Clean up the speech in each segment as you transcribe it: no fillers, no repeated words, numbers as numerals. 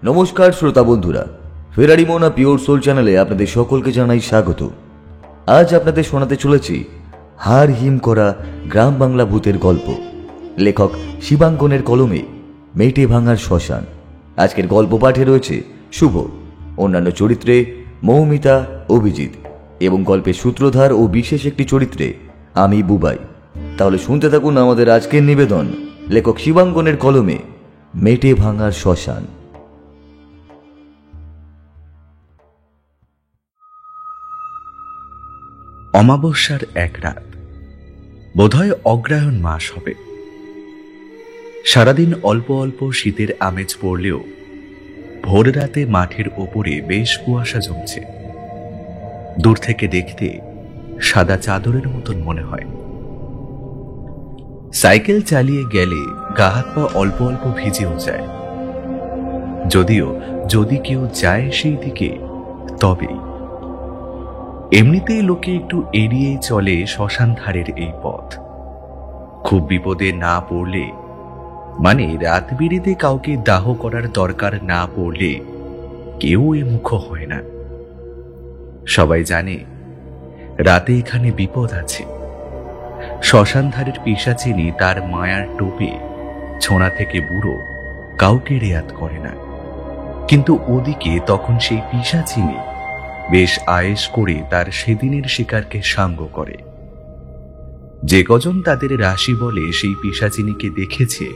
নমস্কার শ্রোতা বন্ধুরা, ফেরারি মোনা পিওর সোল চ্যানেলে আপনাদের সকলকে জানাই স্বাগত। আজ আপনাদের শোনাতে চলেছি হাড় হিম করা গ্রাম বাংলা ভূতের গল্প। লেখক শিবাঙ্কনের কলমে মেটে ভাঙার শ্মশান। আজকের গল্প পাঠে রয়েছে শুভ, অন্যান্য চরিত্রে মৌমিতা, অভিজিৎ এবং গল্পের সূত্রধার ও বিশেষ একটি চরিত্রে আমি বুবাই। তাহলে শুনতে থাকুন আমাদের আজকের নিবেদন, লেখক শিবাঙ্কনের কলমে মেটে ভাঙার শ্মশান। অমাবস্যার এক রাত, বোধহয় অগ্রহায়ণ মাস হবে। সারাদিন অল্প অল্প শীতের আমেজ পড়লেও ভোর রাতে মাঠের ওপরে বেশ কুয়াশা জমছে। দূর থেকে দেখতে সাদা চাদরের মতন মনে হয়। সাইকেল চালিয়ে গেলে গা হাত পা অল্প অল্প ভিজেও যায়। যদিও যদি কেউ যায় সেই দিকে তবেই। এমনিতেই লোকে একটু এড়িয়ে চলে শ্মশান ধারের এই পথ। খুব বিপদে না পড়লে, মানে রাত বিরেতে কাউকে দাহ করার দরকার না পড়লে কেউ এ মুখ হয় না। সবাই জানে রাতে এখানে বিপদ আছে। শ্মশান ধারের পিশাচিনী তার মায়ার টোপে ছোঁড়া থেকে বুড়ো কাউকে রেয়াত করে না। কিন্তু ওদিকে তখন সেই পিশাচিনী বেশ আয়েশ করে তার সেদিনের শিকারকে সাঙ্গ করে। যে কজন তাদের রাশি বলে সেই পিশাচিনীকে দেখেছে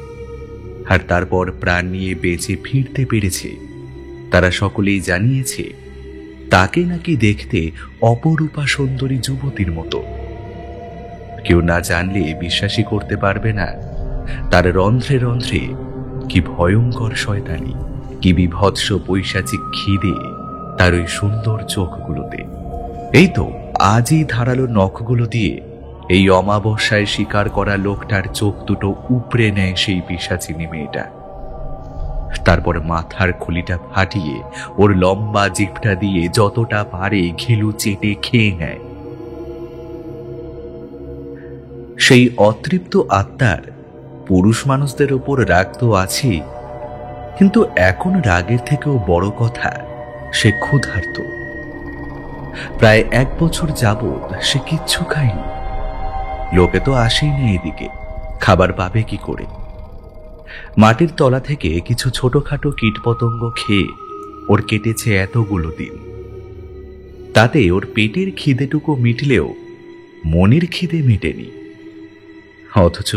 আর তারপর প্রাণ নিয়ে বেঁচে ফিরতে পেরেছে, তারা সকলেই জানিয়েছে তাকে নাকি দেখতে অপরূপা সুন্দরী যুবতীর মতো। কেউ না জানলে বিশ্বাসই করতে পারবে না তার রন্ধ্রে রন্ধ্রে কি ভয়ঙ্কর শয়তানি, কি বিভৎস পৈশাচিক খিদে তার ওই সুন্দর চোখগুলোতে। এই তো আজই ধারালো নখগুলো দিয়ে এই অমাবস্যায় শিকার করা লোকটার চোখ দুটো উপড়ে নেয় সেই পিশাচিনী মেয়েটা। তারপর মাথার খুলিটা ফাটিয়ে ওর লম্বা জিভটা দিয়ে যতটা পারে ঘিলু চেটে খেয়ে নেয়। সেই অতৃপ্ত আত্মার পুরুষ মানুষদের ওপর রাগ তো আছেই, কিন্তু এখন রাগের থেকেও বড় কথা, সে ক্ষুধার্ত। প্রায় 1 বছর যাবৎ সে কিচ্ছু খায়নি। লোকে তো আসেই না এদিকে, খাবার পাবে কি করে? মাটির তলা থেকে কিছু ছোটখাটো কীটপতঙ্গ খেয়ে ওর কেটেছে এতগুলো দিন। তাতে ওর পেটের খিদেটুকু মিটলেও মনের খিদে মেটেনি। অথচ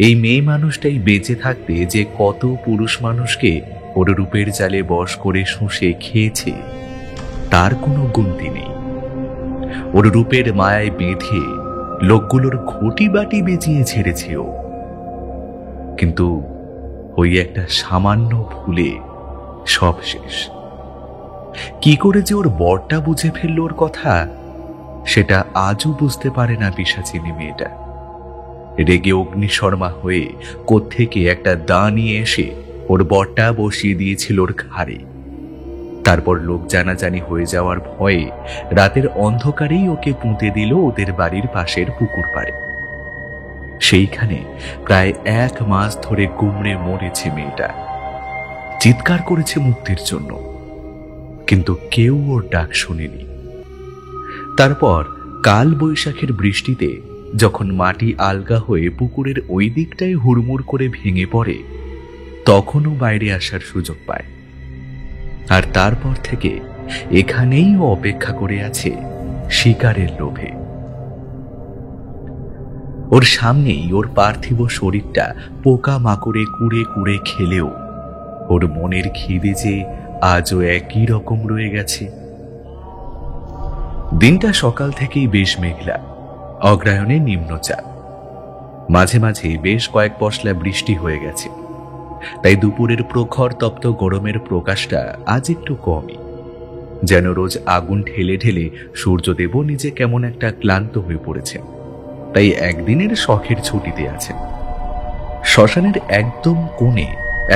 এই মেয়ে মানুষটাই বেঁচে থাকতে যে কত পুরুষ মানুষকে ওর রূপের জালে বশ করে শুষে খেয়েছে তার কোনো গুনতি নেই। ওর রূপের মায়ায় বেঁধে লোকগুলোর ঘটি বাটি বেঁচিয়ে ছেড়েছে ও। কিন্তু ওই একটা সামান্য ভুলে সব শেষ। কি করে যে ওর বরটা বুঝে ফেলল ওর কথা, সেটা আজও বুঝতে পারে না পিশাচিনী মেয়েটা। রেগে অগ্নিশর্মা হয়ে কোত্থেকে একটা দা নিয়ে এসে ওর বরটা বসিয়ে দিয়েছিল ওর ঘাড়ে। তারপর লোক জানাজানি হয়ে যাওয়ার ভয়ে রাতের অন্ধকারেই ওকে পুঁতে দিল ওদের বাড়ির পাশের পুকুর পাড়ে। সেইখানে প্রায় 1 মাস ধরে গুমড়ে মরেছে মেয়েটা। চিৎকার করেছে মুক্তির জন্য, কিন্তু কেউ ওর ডাক শোনেনি। তারপর কাল বৈশাখের বৃষ্টিতে যখন মাটি আলগা হয়ে পুকুরের ওই দিকটায় হুড়মুড় করে ভেঙে পড়ে, তখনও বাইরে আসার সুযোগ পায়। আর তারপর থেকে এখানেই ও অপেক্ষা করে আছে শিকারের লোভে। ওর সামনেই ওর পার্থিব শরীরটা পোকা মাকড়ে কুড়ে কুড়ে খেলেও ওর মনের খিদে যে আজও একই রকম রয়ে গেছে। দিনটা সকাল থেকেই বেশ মেঘলা, অগ্রহায়ণে নিম্নচাপ। মাঝে মাঝে বেশ কয়েক পশলা বৃষ্টি হয়ে গেছে, তাই দুপুরের প্রখর তপ্ত গরমের প্রকাশটা আজ একটু কমই। যেন রোজ আগুন ঢেলে ঢেলে সূর্যদেবও নিজে কেমন একটা ক্লান্ত হয়ে পড়েছেন, তাই একদিনের শখের ছুটিতে আছেন। শ্মশানের একদম কোণে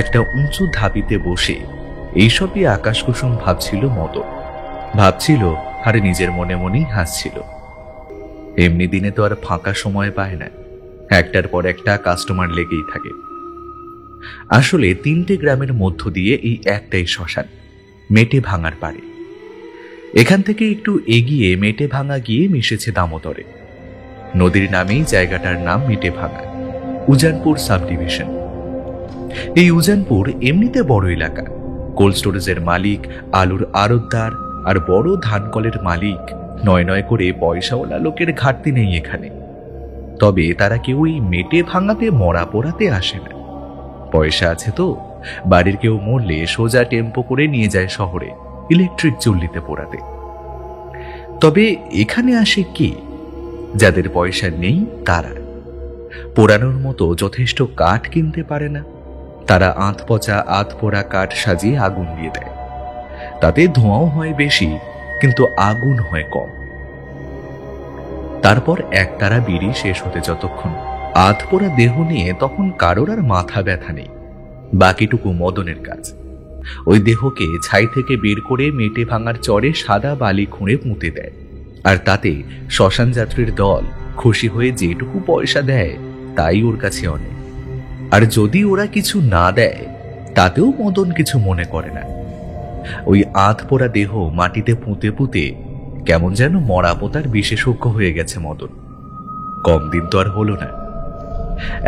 একটা উঁচু ধাপিতে বসে এইসবই আকাশকুসুম ভাবছিল মদন। ভাবছিল আর নিজের মনে মনেই হাসছিল। এমনি দিনে তো আর ফাঁকা সময় পায় না, একটার পর একটা কাস্টমার লেগেই থাকে। আসলে 3টে গ্রামের মধ্য দিয়ে এই একটাই শ্মশান, মেটে ভাঙার পাড়ে। এখান থেকে একটু এগিয়ে মেটে ভাঙা গিয়ে মিশেছে দামোদরে। নদীর নামেই জায়গাটার নাম মেটে ভাঙা, উজানপুর সাব ডিভিশন। এই উজানপুর এমনিতে বড় এলাকা। কোল্ড স্টোরেজের মালিক, আলুর আড়তদার আর বড় ধানকলের মালিক, নয় নয় করে পয়সাওয়ালা লোকের ঘাটতি নেই এখানে। তবে তারা কেউই মেটে ভাঙাতে মরা পোড়াতে আসে না। পয়সা আছে তো বাড়ির কেউ মরলে সোজা টেম্পো করে নিয়ে যায় শহরে ইলেকট্রিক চুল্লিতে পোড়াতে। তবে এখানে আসে কে? যাদের পয়সা নেই তারা। পোড়ানোর মতো যথেষ্ট কাঠ কিনতে পারে না, তারা আধ পচা আধ পোড়া কাঠ সাজিয়ে আগুন দিয়ে দেয়। তাতে ধোঁয়াও হয় বেশি, কিন্তু আগুন হয় কম। তারপর একতারা বিড়ি শেষ হতে যতক্ষণ আধ পোড়া দেহ নিয়ে তখন কারোর আর মাথা ব্যথা নেই। বাকিটুকু মদনের কাজ। ওই দেহকে ছাই থেকে বের করে মেটে ভাঙার চরে সাদা বালি খুঁড়ে পুঁতে দেয়, আর তাতে শ্মশান যাত্রীর দল খুশি হয়ে যেটুকু পয়সা দেয় তাই ওর কাছে অনেক। আর যদি ওরা কিছু না দেয় তাতেও মদন কিছু মনে করে না। ওই আধ পোড়া দেহ মাটিতে পুঁতে পুঁতে কেমন যেন মরা পোতার বিশেষজ্ঞ হয়ে গেছে মদন। কম দিন তো আর হলো না।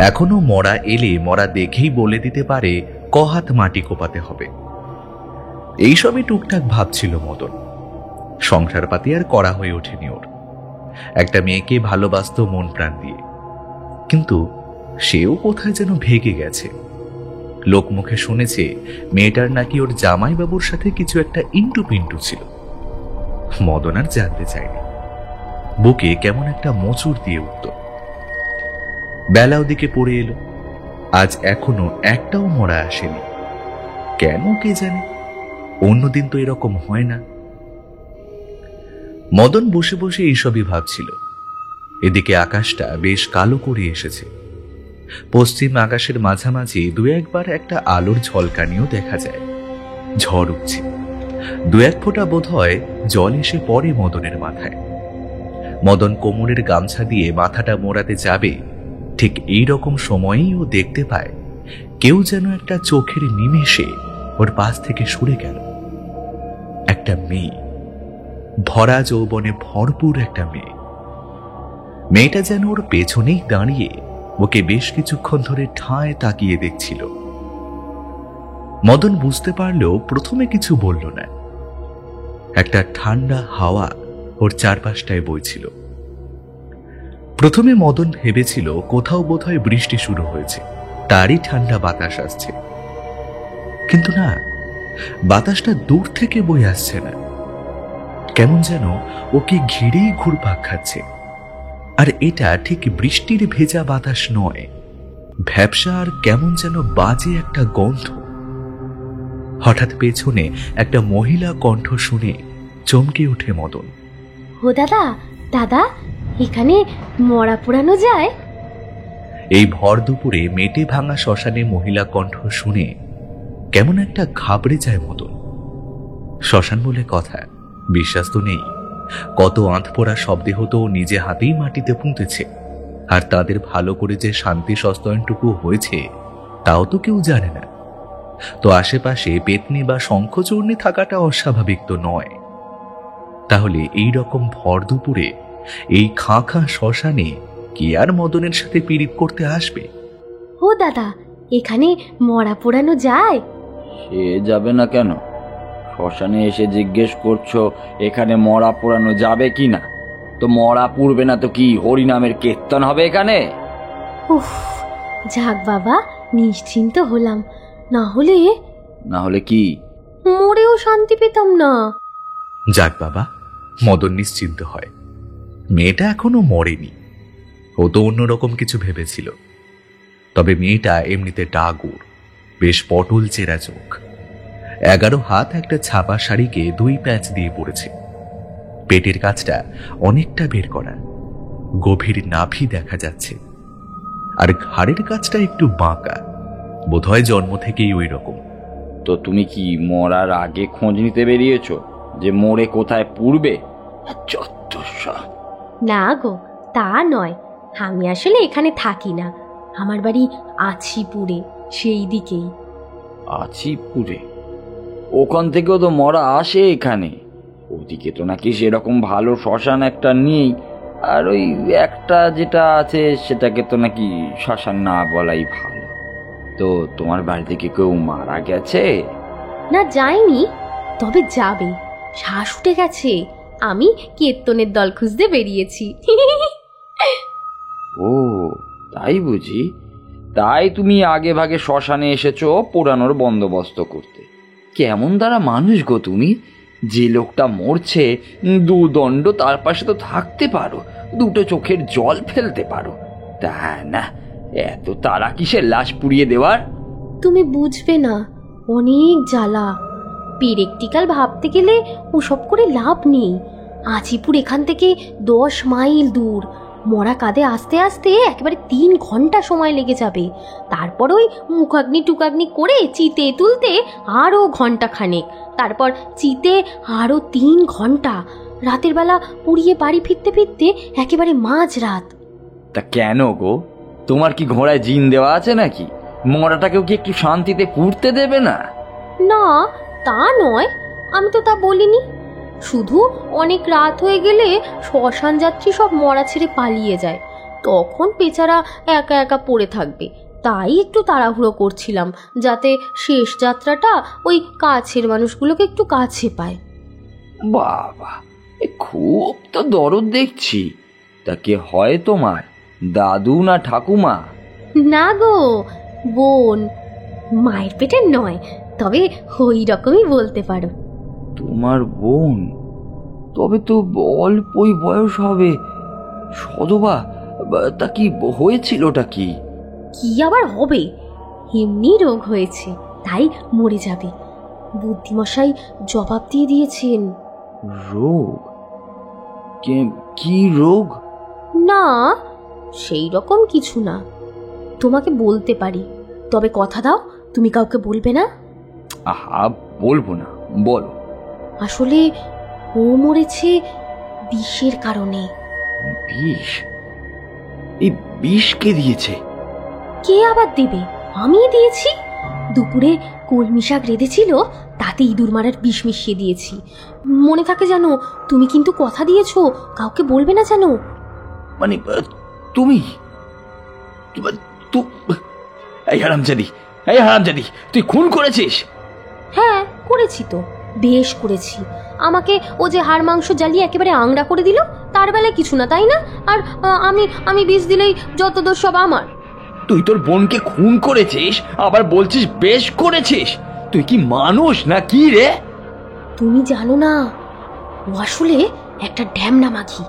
এখনো মরা এলে মরা দেখেই বলে দিতে পারে কহাত মাটি কোপাতে হবে। এইসবই টুকটাক ভাবছিল মদন। সংসারপাতি আর করা হয়ে ওঠেনি ওর। একটা মেয়েকে ভালোবাসত মন প্রাণ দিয়ে, কিন্তু সেও কোথায় যেন ভেগে গেছে। লোকমুখে শুনেছে মেয়েটার নাকি ওর জামাইবাবুর সাথে কিছু একটা ইন্টু পিন্টু ছিল। মদন আর জানতে চায়নি। বুকে কেমন একটা মোচড় দিয়ে উঠত। বেলা ওদিকে পড়ে এলো। আজ এখনো একটাও মরা আসেনি। কেন কে জানে? অন্যদিন তো এরকম হয় না। মদন বসে বসে এইসবই ভাবছিল। এদিকে আকাশটা বেশ কালো করে এসেছে। পশ্চিম আকাশের মাঝামাঝি দু একবার একটা আলোর ঝলকানিও দেখা যায়। ঝড় উঠছে। দু এক ফোঁটা বোধ হয় জল এসে পড়ে মদনের মাথায়। মদন কোমরের গামছা দিয়ে মাথাটা মোড়াতে যাবে, ঠিক এই রকম সময়েই ও দেখতে পায় কেউ যেন একটা চোখের নিমেষে ওর পাশ থেকে সরে গেল। একটা মেয়ে, ভরা যৌবনে ভরপুর একটা মেয়ে। মেয়েটা যেন ওর পেছনেই দাঁড়িয়ে ওকে বেশ কিছুক্ষণ ধরে ঠায় তাকিয়ে দেখছিল। মদন বুঝতে পারলেও প্রথমে কিছু বলল না। একটা ঠান্ডা হাওয়া ওর চারপাশটায় বইছিল। প্রথমে মদন ভেবেছিল কোথাও বোধহয় বৃষ্টি শুরু হয়েছে, তারই ঠান্ডা বাতাস আসছে। কিন্তু না, বাতাসটা দূর থেকে বয়ে আসছে না। কেমন যেন ওকে ঘিরেই ঘুরপাক খাচ্ছে। আর এটা ঠিক বৃষ্টির ভেজা বাতাস নয়, ভ্যাপসা আর কেমন যেন বাজে একটা গন্ধ। হঠাৎ পেছনে একটা মহিলা কণ্ঠ শুনে চমকে উঠে মদন। ও দাদা, দাদা, এখানে মরা পোড়ানো যায়? এই ভর দুপুরে মেটে ভাঙা শ্মশানে মহিলা কণ্ঠ শুনে কেমন একটা ঘাবড়ে যায় মদন। শ্মশান বলে কথা, বিশ্বাস তো নেই। কত আঁতপোড়া শব্দে হতো নিজে হাতেই মাটিতে পুঁতেছে, আর তাদের ভালো করে যে শান্তি সস্তয়নটুকু হয়েছে তাও তো কেউ জানে না। তো আশেপাশে পেতনি বা শঙ্খচূর্ণী থাকাটা অস্বাভাবিক তো নয়। তাহলে এই রকম ভর দুপুরে এই খাঁ খাঁ শ্মশানে কি আর মদনের সাথে পীড়িত করতে আসবে? ও দাদা, এখানে মরা পোড়ানো যায়? সে যাবে না কেন? শ্মশানে এসে জিজ্ঞেস করছো এখানে মরা পোড়ানো যাবে কি না? তো মরা পুড়বে না তো কি হরিনামের কীর্তন হবে এখানে? উফ, যাক বাবা, নিশ্চিন্ত হলাম। না হলে কি? মরেও শান্তি পেতাম না। যাক বাবা, মদন নিশ্চিন্ত হয়। মেয়েটা এখনো মরেনি। ও তো অন্যরকম কিছু ভেবেছিল। তবে মেয়েটা এমনিতে ডাগুর, বেশ পটল চেরা চোখ, 11 হাত একটা ছাপা শাড়িকে 2 প্যাঁচ দিয়ে পড়েছে। পেটের কাছটা অনেকটা বের করা, গভীর নাভি দেখা যাচ্ছে। আর ঘাড়ের কাছটা একটু বাঁকা, বোধহয় জন্ম থেকেই ওই রকম। তো তুমি কি মরার আগে খোঁজ নিতে বেরিয়েছো যে মরে কোথায় পুড়বে? না গো, তা নয়। আমি আসলে এখানে থাকি না। আমার বাড়ি আছিপুরে, সেই দিকেই। আছিপুরে? ওখান থেকেও তো মরা আসে এখানে। ওদিকে তো নাকি সেরকম ভালো শ্মশান একটা নেই, আর ওই একটা যেটা আছে সেটাকে তো নাকি শ্মশান না বলাই ভালো। তো তোমার বাড়ি থেকে কেউ মারা গেছে? না, যায়নি, তবে যাবে। শ্বাস উঠে গেছে। আমি কীর্তনের দল খুঁজতে বেরিয়েছি। ও তাই বুঝি? তাই তুমি আগে ভাগে শ্মশানে এসেছো পোড়ানোর বন্দোবস্ত করতে। কেমন দ্বারা মানুষ গো তুমি! যে লোকটা মরছে দুদণ্ড তার পাশে তো থাকতে পারো, দুটো চোখের জল ফেলতে পারো, তা না এত তারা কিসের লাশ পুড়িয়ে দেওয়ার? তুমি বুঝবে না, অনেক জ্বালা। পেরেকটিকাল ভাবতে গেলে ওসব করে লাভ নেই। আচিপুর এখান থেকে 10 মাইল দূর। মরা কাঁধে আসতে আসতে একেবারে 3 ঘন্টা সময় লেগে যাবে। তারপর ওই মুখাগ্নি টুকাগ্নি করে চিতে তুলতে আরও ঘন্টা খানেক। তারপর চিতে আরও 3 ঘন্টা। রাতের বেলা পুড়িয়ে বাড়ি ফিরতে ফিরতে একেবারে মাঝরাত। তা কেন গো? তোমার কি ঘোড়ায় জিন দেওয়া আছে নাকি? মরাটাকেও কি একটু শান্তিতে পুড়তে দেবে না? না, তা নয়, আমি তো তা বলিনি। শুধু অনেক রাত হয়ে গেলে শ্মশান যাত্রী সব মরা ছেড়ে পালিয়ে যায়, তখন বেচারা একা একা পড়ে থাকবে। তাই একটু তাড়াহুড়ো করছিলাম, যাতে শেষ যাত্রাটা ওই কাছের মানুষগুলোকে একটু কাছে পায়। বাবা, এ খুব তো দরদ দেখছি। তা কে হয় তোমার, দাদু না ঠাকুমা? না গো, বোন। মায়ের পেটের নয়, তবে ওই রকমই বলতে পারো। তোমার বোন? তবে তো অল্পই বয়স হবে। সদবা, তা কি হয়েছিলটা কি? কি আবার হবে, এমনি রোগ হয়েছে, তাই মরে যাবে। বুদ্ধিমশাই জবাব দিয়ে দিয়েছেন। রোগ? কি রোগ? না, সেই রকম কিছু না। তোমাকে বলতে পারি, তবে কথা দাও তুমি কাউকে বলবে না। আহা, বলবো না, বলো। আসলে ও মরেছে বিষের কারণে। বিষ? এই বিষ কে দিয়েছে? কে আবার দেবে? আমিই দিয়েছি। দুপুরে কলমি শাক রেঁধেছিল, তাতে ইঁদুর মারার বিষ মিশিয়ে দিয়েছি। মনে থাকে জানো? তুমি কিন্তু কথা দিয়েছো কাউকে বলবে না জানো। মানে তুমি? এই হারামজাদি, এই হারামজাদি, তুই খুন করেছিস? হ্যাঁ, করেছি তো, বেশ করেছি। আমাকে ও যে হাড় মাংস জ্বালিয়ে একেবারে আংড়া করে দিল, তার বেলায় কিছু না, তাই না? আর আমি বিষ দিলেই যত দোষ সব আমার। তুই তোর বোনকে খুন করেছিস, আবার বলছিস বেশ করেছিস? তুই কি মানুষ না কি রে? তুমি জানো না, ও আসলে একটা ঢ্যামনা মাগি।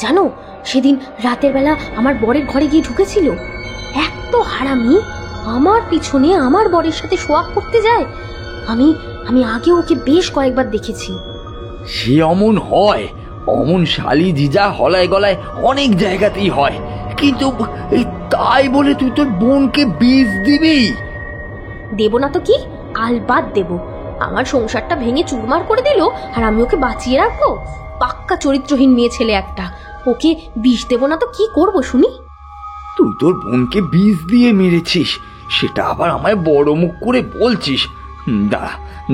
জানো, সেদিন রাতের বেলা আমার বরের ঘরে গিয়ে ঢুকেছিল। এক তো হারামি, আমার পিছনে আমার বরের সাথে সোয়াগ করতে যায়। আমি আগে ওকে বেশ কয়েকবার দেখেছি। সে অমন হয়, অমন শালি জিজা হলায় গলায় অনেক জায়গাতেই হয়, কিন্তু এই তাই বলে তুই তোর বোনকে বিষ দিবি? দেব না তো কি, আলবাদ দেব। আমার সংসারটা ভেঙে চুরমার করে দিল, আর আমি ওকে বাঁচিয়ে রাখবো? পাক্কা চরিত্রহীন মেয়ে ছেলে একটা। ওকে বিষ দেব না তো কি করব শুনি? তুই তোর বোনকে বিষ দিয়ে মেরেছিস, সেটা আবার আমায় বড় মুখ করে বলছিস? দাঁড়া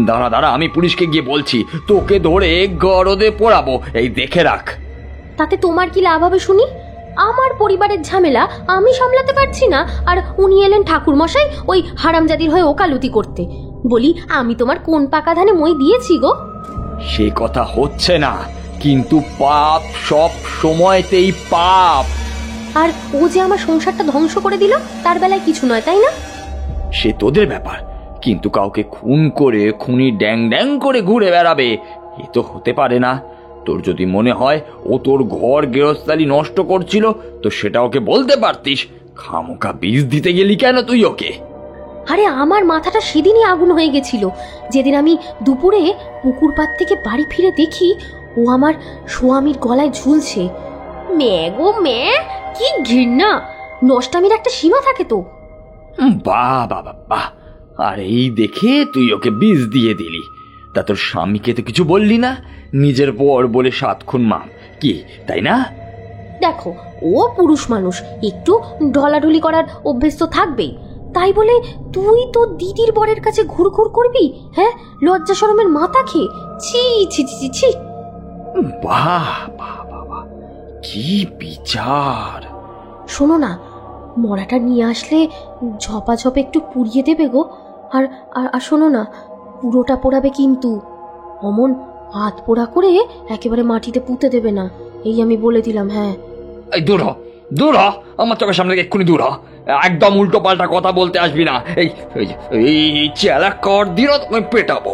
দাঁড়া দাঁড়া, আমি পুলিশকে গিয়ে বলছি, তোকে ধরে গরদে পোড়াবো, এই দেখে রাখ। তাতে তোমার কি লাভ হবে শুনি? আমার পরিবারের ঝামেলা আমি সামলাতে পারছি না, আর উনি এলেন ঠাকুর মশাই ওই হারামজাদির হয়ে ওকালতি করতে। বলি, আমি তোমার কোন পাকা ধানে মই দিয়েছি গো? সে কথা হচ্ছে না, কিন্তু পাপ সব সময়তেই পাপ। আর ও যে আমার সংসারটা ধ্বংস করে দিল, তার বেলায় কিছু নয়, তাই না? সে তোদের ব্যাপার, কিন্তু কাউকে খুন করে খুনি ড্যাং ড্যাং করে ঘুরে বেড়াবে, এ তো হতে পারে না। তোর যদি মনে হয় ও তোর ঘর গৃহস্থালি নষ্ট করছিল, তো সেটা ওকে বলতে পারতিস। খামোকা বিষ দিতে গেলি কেন তুই ওকে? আরে আমার মাথাটা সেদিনই আগুন হয়ে গেছিল, যেদিন আমি দুপুরে পুকুর পাড় থেকে বাড়ি ফিরে দেখি ও আমার স্বামীর গলায় ঝুলছে। মেয়ে গো মেয়ে, কি ঘৃণা! নষ্টামির একটা সীমা থাকে তো। বাহ বাহ বাহ, আর এই দেখে তুই ওকে বিষ দিয়ে দিলি। তা তোর স্বামীকে তো কিছু বললি না? নিজের বর বলে 7 খুন মাপ, কি তাই না? দেখো, ও পুরুষ মানুষ, একটু ঢলাঢুলি করার অভ্যেস তো থাকবেই। তাই বলে তুই তোর দিদির বরের কাছে ঘুরঘুর করবি? হ্যাঁ, লজ্জা শরমের মাথা খেয়ে। ছি ছি ছি ছি। বাহ বাহ বাবা, কি বিচার! শোনো না, মরাটা নিয়ে আসলে ঝপাঝপ একটু পুড়িয়ে দেবে গো। আর আর শোনো না, পুরোটা পোড়াবে কিন্তু। অমন হাত পোড়া করে একেবারে মাটিতে পুঁতে দেবে না, এই আমি বলে দিলাম। হ্যাঁ, এই দূর হ, দূর হ, আমার চোখের সামনে থেকে এক্ষুনি দূর হ। একদম উল্টো পাল্টা কথা বলতে আসবি না। এই চেলা কর দিল তোমায় পেটাবো।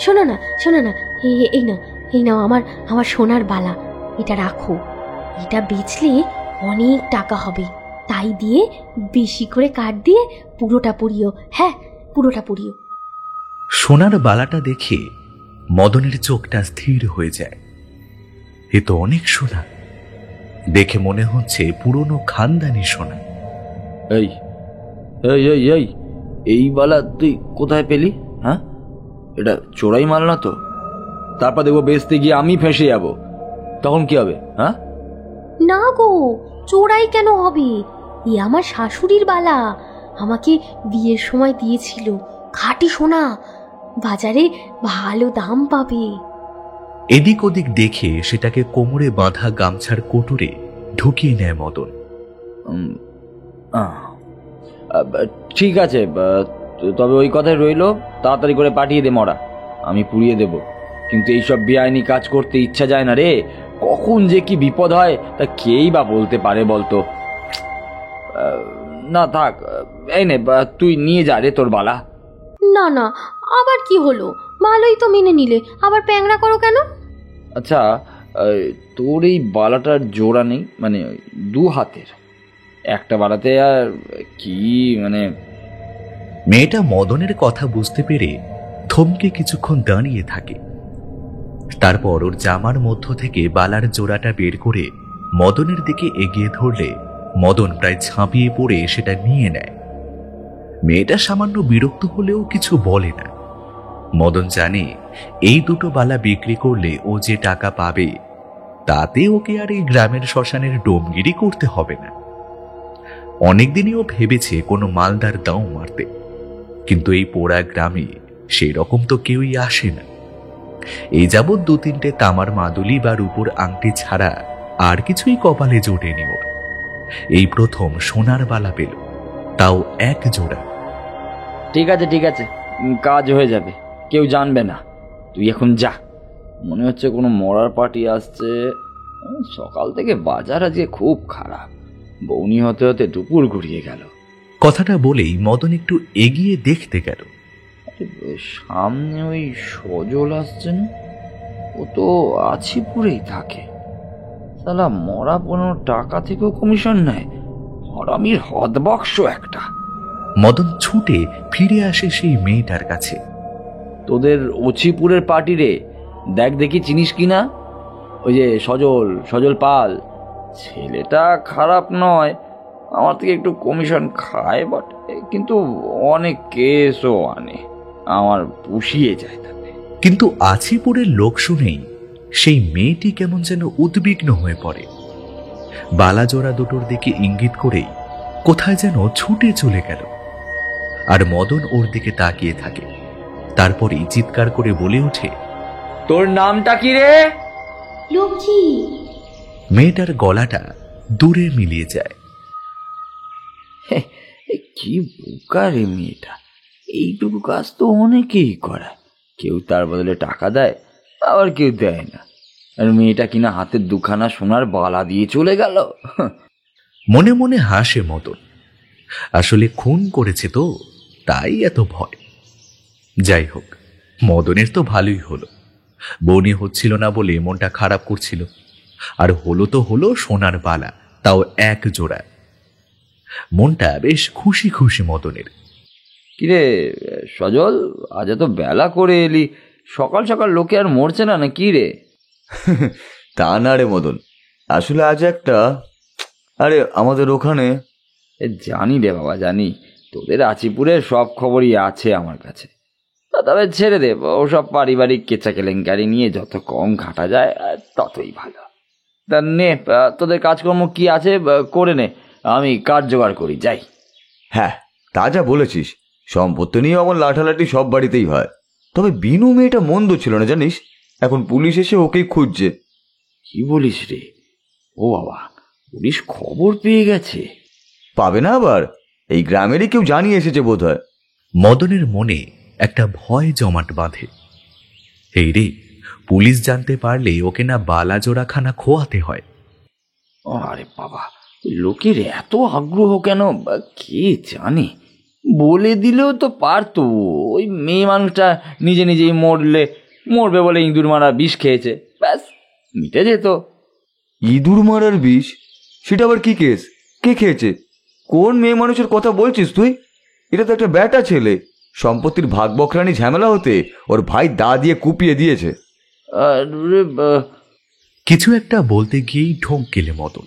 শোনো না, এই নাও আমার সোনার বালা, এটা রাখো। এটা বেচলে অনেক টাকা হবে, তাই দিয়ে বেশি করে কাঠ দিয়ে পুরোটা পুড়িও। হ্যাঁ, পুরোটা পুড়িও। সোনার বালাটা দেখে মদনের চোখটা স্থির হয়ে যায়। এ তো অনেক সোনা, দেখে মনে হচ্ছে পুরনো খানদানি সোনা। এই এই এই এই এই বালা তুই কোথায় পেলি? হ্যাঁ, এটা চোরাই মাল না তো? তারপর দেখবো বেচতে গিয়ে আমি ফেঁসে যাব, তখন কি হবে? হ্যাঁ, না গো, চোরাই কেন হবে? এ আমার শাশুড়ির বালা, আমাকে বিয়ের সময় দিয়েছিল। খাঁটি সোনা, বাজারে ভালো দাম পাবে। এদিক ওদিক দেখে সেটাকে কোমরে বাঁধা গামছার কোটরে ঢুকিয়ে নেয় মদন। ঠিক আছে, তবে ওই কথাই রইল, তাড়াতাড়ি করে পাঠিয়ে দে মরা, আমি পুড়িয়ে দেব। কিন্তু এইসব বেআইনি কাজ করতে ইচ্ছা যায় না রে, কখন যে কি বিপদ হয় তা কেই বা বলতে পারে বলতো। না থাক, এই নে, তুই নিয়ে যা রে তোর বালা। না না, আবার কি হলো? ভালোই তো মেনে নিলে, আবার প্যাংরা করো কেন? আচ্ছা, তোর এই বালাটার জোড়া নেই, মানে দু হাতের একটা বালাতে, আর কি মানে? মেয়েটা মদনের কথা বুঝতে পেরে থমকে কিছুক্ষণ দাঁড়িয়ে থাকে। তারপর ওর জামার মধ্য থেকে বালার জোড়াটা বের করে মদনের দিকে এগিয়ে ধরলে মদন প্রায় ঝাঁপিয়ে পড়ে সেটা নিয়ে নেয়। মেয়েটা সামান্য বিরক্ত হলেও কিছু বলে না। মদন জানে এই দুটো বালা বিক্রি করলে ও যে টাকা পাবে তাতে ওকে আর এই গ্রামের শ্মশানের ডোমগিরি করতে হবে না। অনেকদিনই ও ভেবেছে কোনো মালদার দাও মারতে, কিন্তু এই পোড়া গ্রামে সেই রকম তো কেউই আসে না। এই যাবৎ 2-3টে তামার মাদুলি বা রূপোর আংটি ছাড়া আর কিছুই কপালে জোটেনি ওর। এই প্রথম সোনার বালা পেল, তাও এক জোড়া। ঠিক আছে ঠিক আছে, কাজ হয়ে যাবে, কেউ জানবে না। তুই এখন যা, মনে হচ্ছে কোনো মরার পার্টি আসছে। সকাল থেকে বাজার আজকে খুব খারাপ, বৌনি হতে হতে দুপুর ঘুরিয়ে গেল। কথাটা বলেই মদন একটু এগিয়ে দেখতে গেল। সামনে ওই সজল আসছে না? ও তো আছিপুরেই থাকে। সালা মরা 15 টাকা থেকেও কমিশন নেয়, হরামির হদবক্স একটা। মদন ছুটে ফিরে আসে সেই মেয়েটার কাছে। তোদের অছিপুরের পার্টি রে, দেখ দেখি চিনিস কিনা? ওই যে সজল পাল, ছেলেটা খারাপ নয়, আমার থেকে একটু কমিশন খায় বটে, কিন্তু অনেক কেসও আনে, আমার পুষিয়ে যায় তাতে। কিন্তু আছিপুরের লোক শুনেই সেই মেয়েটি কেমন যেন উদ্বিগ্ন হয়ে পড়ে। বালাজোড়া দুটোর দিকে ইঙ্গিত করেই কোথায় যেন ছুটে চলে গেল। আর মদন ওর দিকে তাকিয়ে থাকে। তারপরেই চিৎকার করে বলে ওঠে, তোর নামটা কি রে? লক্ষ্মী। মেয়েটার গলাটা দূরে মিলিয়ে যায়। কি বোকা রে মেয়েটা, এইটুকু কাজ তো অনেকেই করায়, কেউ তার বদলে টাকা দেয়, আবার কেউ দেয় না। আর মেয়েটা কিনা হাতের 2খানা সোনার বালা দিয়ে চলে গেল। মনে মনে হাসে মদন। আসলে খুন করেছে তো, তাই এত ভয়। যাই হোক, মদনের তো ভালোই হলো। বনি হচ্ছিল না বলে মনটা খারাপ করছিল, আর হলো তো হলো সোনার বালা, তাও এক জোড়া। মনটা বেশ খুশি খুশি মদনের। কিরে সজল, আজ এত বেলা করে এলি, সকাল সকাল লোকে আর মরছে না কি রে? তা না রে মদন, আসলে আজ একটা, আরে আমাদের ওখানে। জানি রে বাবা জানি, তোদের আচিপুরের সব খবরই আছে আমার কাছে। তবে ছেড়ে দে, ওসব পারিবারিক কেঁচা কেলেঙ্কারি নিয়ে যত কম ঘাটা যায় ততই ভালো। তা নে, তোদের কাজকর্ম কি আছে করে নে, আমি কাজ জোগাড় করি, যাই। হ্যাঁ, তা যা বলেছিস, সম্পত্তি নিয়ে আমার লাঠালাঠি সব বাড়িতেই হয়। তবে বিনু মেয়েটা মন্দ ছিল না জানিস, এখন পুলিশ এসে ওকেই খুঁজছে। কি বলিস রে? ও বাবা, পুলিশ খবর পেয়ে গেছে? পাবে না আবার, এই গ্রামেরই কেউ জানিয়ে এসেছে বোধ হয়। মদনের মনে একটা ভয় জমাট বাঁধে। এই রে, পুলিশ জানতে পারলে ওকে না বালাজোড়াখানা খোয়াতে হয়। আরে বাবা, লোকের এত আগ্রহ কেন কে জানে? বলে দিলেও তো পারতো। ওই মেয়ে মানুষটা নিজে নিজেই মরবে বলে ইঁদুর মারা বিষ খেয়েছে, ব্যাস মিটে যেত। ইঁদুর মারার বিষ? সেটা আবার কি কেস? কে খেয়েছে? কোন মেয়ে মানুষের কথা বলছিস তুই? এটা তো একটা ব্যাটা ছেলে, সম্পত্তির ভাগ বকরানি ঝামেলা হতে ওর ভাই দা দিয়ে কুপিয়ে দিয়েছে। কিছু একটা বলতে গিয়েই ঢোক গেলে মদন।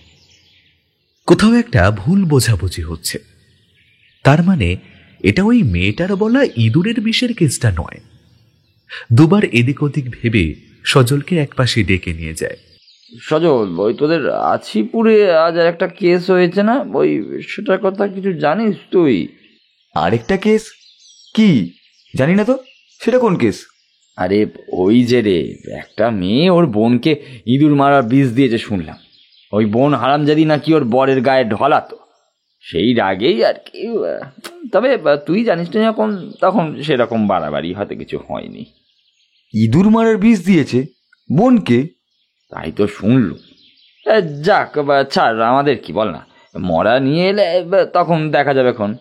কোথাও একটা ভুল বোঝাবুঝি হচ্ছে। তার মানে এটা ওই মেয়েটার বলা ইঁদুরের বিষের কেসটা নয়। দুবার এদিক ওদিক ভেবে সজলকে একপাশে ডেকে নিয়ে যায়। সজল, ওই তোদের আছিপুরে আজ আর একটা কেস হয়েছে না, ওই সেটার কথা কিছু জানিস তুই? আরেকটা কেস? কি জানি না তো, সেটা কোন কেস? আরে ওই যে রে, একটা মেয়ে ওর বোনকে ইঁদুর মারার বিষ দিয়েছে শুনলাম। ওই বোন হারামজাদি নাকি ওর বরের গায়ে ঢলাতো, সেই রাগেই আর কি। তবে তুই জানিস না যখন, তখন সেরকম বাড়াবাড়ি হয়তো কিছু হয়নি। ইঁদুর মারার বিষ দিয়েছে বোনকে? তাই তো শুনলুম। যাক ছাড়, আমাদের কি, বল না, মরা নিয়ে এলে তখন দেখা যাবে। এখন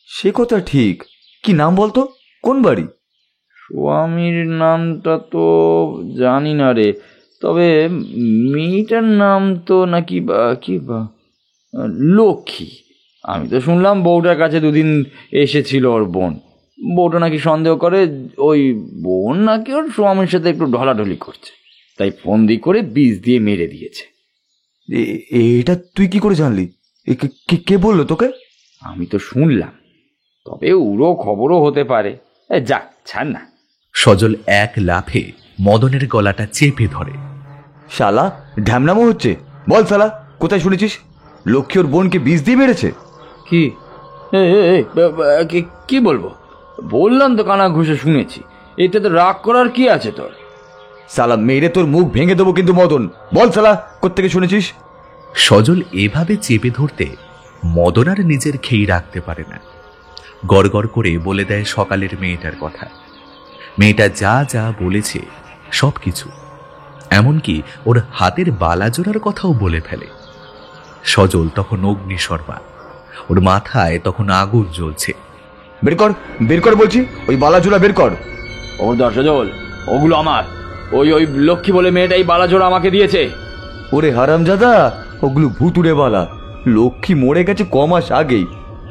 সে কথা ঠিক, কি নাম বলতো, কোন বাড়ি? স্বামীর নামটা তো জানি না রে, তবে মেয়েটার নাম তো নাকি কি লক্ষ্মী। আমি তো শুনলাম বউটার কাছে দুদিন এসেছিল ওর বোন। বউটা নাকি সন্দেহ করে ওই বোন নাকি ওর স্বামীর সাথে একটু ঢলাঢলি করছে, তাই ফন্দি করে বিষ দিয়ে মেরে দিয়েছে। এটা তুই কি করে জানলি? কে বললো তোকে? আমি তো শুনলাম, তবে উড়ো খবরও হতে পারে। যাক ছাড় না। সজল এক লাফে মদনের গলাটা চেপে ধরে। শালা ঢ্যামনামো হচ্ছে, বল শালা, কোথায় শুনেছিস লক্ষ্মী ওর বোনকে বিষ দিয়ে মেরেছে? কি কি বলবো? বললাম তো কানা ঘুষে শুনেছি, এতে তো রাগ করার কি আছে তোর? শালা মেরে তোর মুখ ভেঙে দেবো কিন্তু মদন, বল শালা কোত্থেকে শুনেছিস? সজল এভাবে চেপে ধরতে মদন আর নিজের খেই রাখতে পারে না। গড়গড় করে বলে দেয় সকালের মেয়েটার কথা। মেয়েটা যা যা বলেছে সব কিছু, এমনকি ওর হাতের বালাজোড়ার কথাও বলে ফেলে। সজল তখন অগ্নিশর্মা, ওর মাথায় তখন আগুন জ্বলছে। বের কর বলছি, ওই বালাজোড়া বের কর। ওর সজল, ওগুলো আমার। ওই লক্ষ্মী বলে মেয়েটাই বালাজোড়া আমাকে দিয়েছে। ওরে হারামজাদা, ওগুলো ভুতুড়ে বালা। লক্ষ্মী মরে গেছে কমাস আগেই,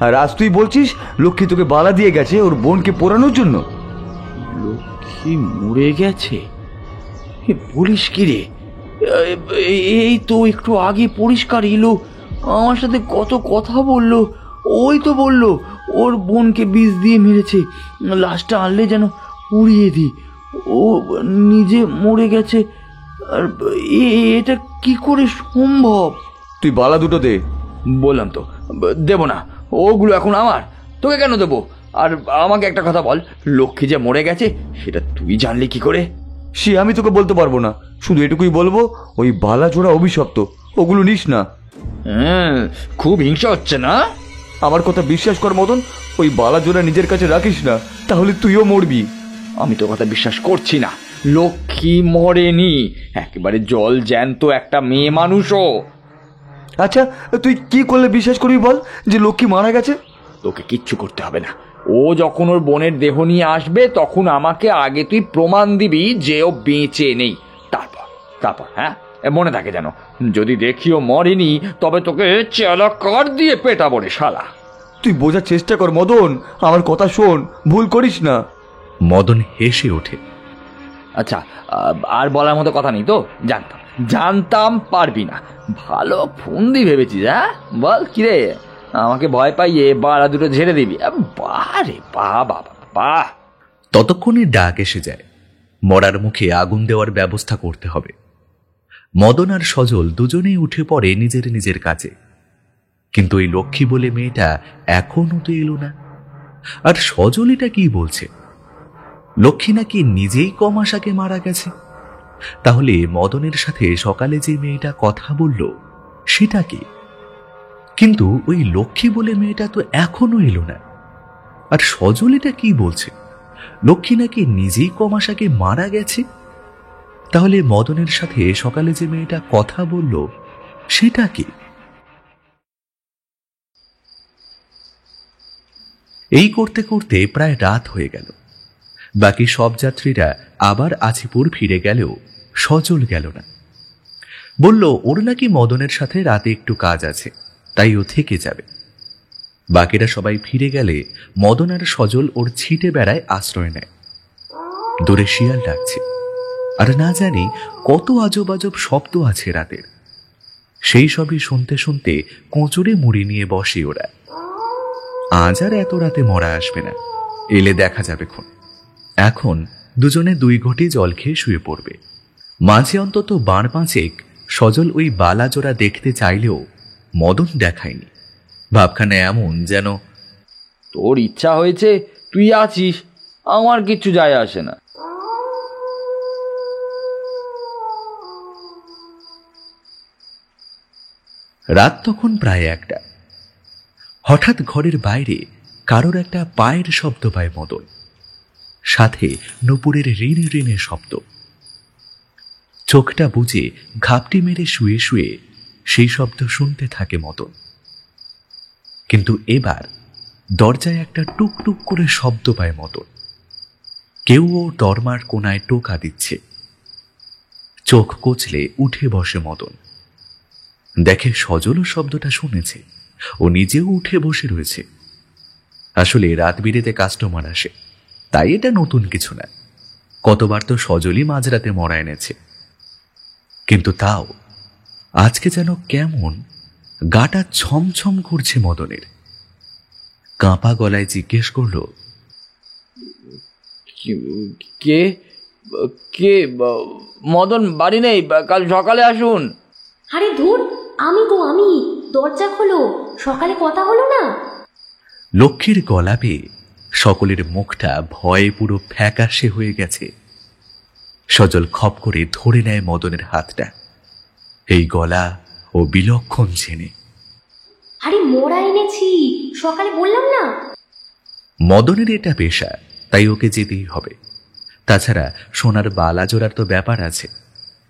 আর আজ তুই বলছিস লক্ষ্মী তোকে বালা দিয়ে গেছে ওর বোনকে পোড়ানোর জন্য? লক্ষ্মী মরে গেছে? বলিস কি রে? এই তো একটু আগে পরিষ্কার এলো, আমার সাথে কত কথা বললো। ওই তো বললো ওর বোনকে বিষ দিয়ে মেরেছে, লাশটা আনলে যেন উড়িয়ে দিই। ও নিজে মরে গেছে। আর এটা কি করে সম্ভব? তুই বালা দুটো দে। বললাম তো দেব না, ওগুলো এখন আমার। তোকে কেন দেবো? আর আমাকে একটা কথা বল, লক্ষ্মী যে মরে গেছে সেটা তুই জানলি কি করে? সে আমি তোকে বলতে পারবো না, শুধু এটুকুই বলবো ওই বালাজোড়া অভিশপ্ত, ওগুলো নিস না। খুব হিংসা হচ্ছে না? আমার কথা বিশ্বাস কর মদন, ওই বালাজোড়া নিজের কাছে রাখিস না, তাহলে তুইও মরবি। আমি তোর কথা বিশ্বাস করছি না। লক্ষ্মী মরেনি, একেবারে জল জ্যান্ত একটা মেয়ে মানুষও। আচ্ছা তুই কি করলে বিশ্বাস করবি বল যে লক্ষ্মী মারা গেছে? তোকে কিচ্ছু করতে হবে না। ও যখন ওর বোনের দেহ নিয়ে আসবে তখন আমাকে আগে তুই প্রমাণ দিবি যে ও বেঁচে নেই। তারপর হ্যাঁ, মনে থাকে যেন, যদি দেখি ও মরেনি তবে তোকে চেলা কাঠ দিয়ে পেটাবো রে শালা। তুই বোঝার চেষ্টা কর মদন, আমার কথা শোন, ভুল করিস না। মদন হেসে ওঠে। আচ্ছা, আর বলার মতো কথা নেই তো? জানতাম পারবি না। ভালো ফন্দি ভেবেছিস, হ্যাঁ? বল কিরে, আমাকে ভয় পাইয়ে বাড়া দুটো ঝেড়ে দিবি? বারে বাবা। ততক্ষণে ডাক এসে যায়, মরার মুখে আগুন দেওয়ার ব্যবস্থা করতে হবে। মদন আর সজল দুজনেই উঠে পড়ে নিজের নিজের কাজে। কিন্তু এই লক্ষ্মী বলে মেয়েটা এখনো তো এলো না। আর সজল এটা কি বলছে? লক্ষ্মী নাকি নিজেই কম আশাকে মারা গেছে। তাহলে মদনের সাথে সকালে যে মেয়েটা কথা বলল সেটা কি? কিন্তু ওই লক্ষ্মী বলে মেয়েটা তো এখনো এলো না। আর সজল এটা কি বলছে? লক্ষ্মী নাকি নিজেই কম আশাকে মারা গেছে। তাহলে মদনের সাথে সকালে যে মেয়েটা কথা বলল সেটা কি? এই করতে করতে প্রায় রাত হয়ে গেল। বাকি সব যাত্রীরা আবার আজিপুর ফিরে গেলেও সজল গেল না। বলল ওর নাকি মদনের সাথে রাতে একটু কাজ আছে, তাই ও থেকে যাবে। বাকিরা সবাই ফিরে গেলে মদন আর সজল ওর ছিটে বেড়ায় আশ্রয় নেয়। দূরে শিয়াল ডাকছে, আর না জানি কত আজব আজব শব্দ আছে রাতের। সেই সবই শুনতে শুনতে কোঁচড়ে মুড়ি নিয়ে বসে ওরা। আজ আর এত রাতে মরা আসবে না, এলে দেখা যাবে ক্ষণ। এখন দুজনে 2 ঘটি জল খেয়ে শুয়ে পড়বে। মাঝে অন্তত 5 সজল ওই বালাজোড়া দেখতে চাইলেও মদন দেখায়নি। ভাবখানে এমন যেন তোর ইচ্ছা হয়েছে, তুই আছিস, আমার কিচ্ছু যায় আসে না। রাত তখন প্রায় 1টা। হঠাৎ ঘরের বাইরে কারোর একটা পায়ের শব্দ পায় মদন, সাথে নুপুরের রিনে রিনে শব্দ। চোখটা বুজে ঘাপটি মেরে শুয়ে শুয়ে সেই শব্দ শুনতে থাকে মদন। কিন্তু এবার দরজায় একটা টুকটুক করে শব্দ পায় মদন। কেউ ও দরমার কোনায় টোকা দিচ্ছে। চোখ কচলে উঠে বসে মদন। দেখে সজলও শব্দটা শুনেছে, ও নিজেও উঠে বসে রয়েছে। আসলে রাত বিরেতে কাস্টমার আসে, তাই এটা নতুন কিছু না। কতবার তো সজলই মাঝরাতে মরা এনেছে। কিন্তু তাও আজকে যেন কেমন গাটা ছমছম করছে মদনের। কাঁপা গলায় জিজ্ঞেস করল, কে কে মদন বাড়ি নেই, কাল সকালে আসুন। আরে ধুর, আমি গো আমি, দরজা খোলো, সকালে কথা হলো না? লক্ষ্মীর গলা পেয়ে সকলের মুখটা ভয়ে পুরো ফ্যাকাশে হয়ে গেছে। সজল খপ করে ধরে নেয় মদনের হাতটা, এই গলা ও বিলক্ষণ চেনে। আরে মোড়া এনেছি, সকালে বললাম না? মদনের এটা পেশা, তাই ওকে যেতেই হবে। তাছাড়া সোনার বালা জোড়ার তো ব্যাপার আছে,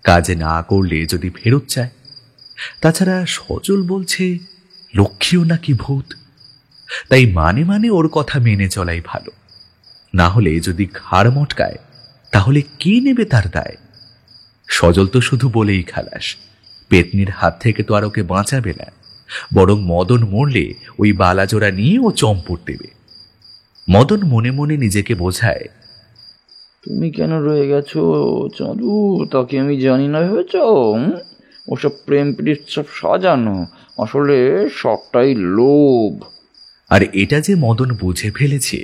কাজে না করলে যদি ফেরত চায়। তাছাড়া সজল বলছে লক্ষ্মীও নাকি ভূত, তাই মানে মানে ওর কথা মেনে চলাই ভালো। না হলে যদি ঘাড় মটকায় তাহলে কে নেবে তার দায়? সজল তো শুধু বলেই খালাস, পেতনির হাত থেকে তো আর ওকে বাঁচাবে না, বরং মদন মরলে ওই বালাজোড়া নিয়ে ও চম্পট দেবে। মদন মনে মনে নিজেকে বোঝায়, তুমি কেন রয়ে গেছো চাঁদু, তাকে আমি জানি না ভেবেছ? ওসব প্রেম প্রীত সব সাজানো, আসলে সবটাই লোভ। আর এটা যে মদন বুঝে ফেলেছে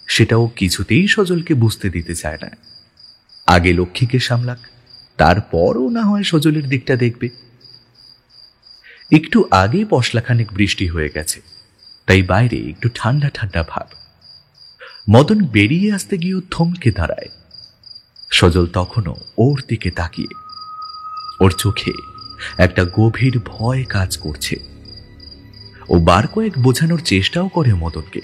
সেটাও কিছুতেই সজলকে বুঝতে দিতে চায় না। আগে লক্ষ্মীকে সামলাক, তারপরও না হয় সজলের দিকটা দেখবে। একটু আগে পশলাখানেক বৃষ্টি হয়ে গেছে, তাই বাইরে একটু ঠান্ডা ঠান্ডা ভাব। মদন বেরিয়ে আসতে গিয়েও থমকে দাঁড়ায়। সজল তখনও ওর দিকে তাকিয়ে। ওর চোখে একটা গভীর ভয় কাজ করছে। ও বার কয়েক বোঝানোর চেষ্টাও করে মদনকে।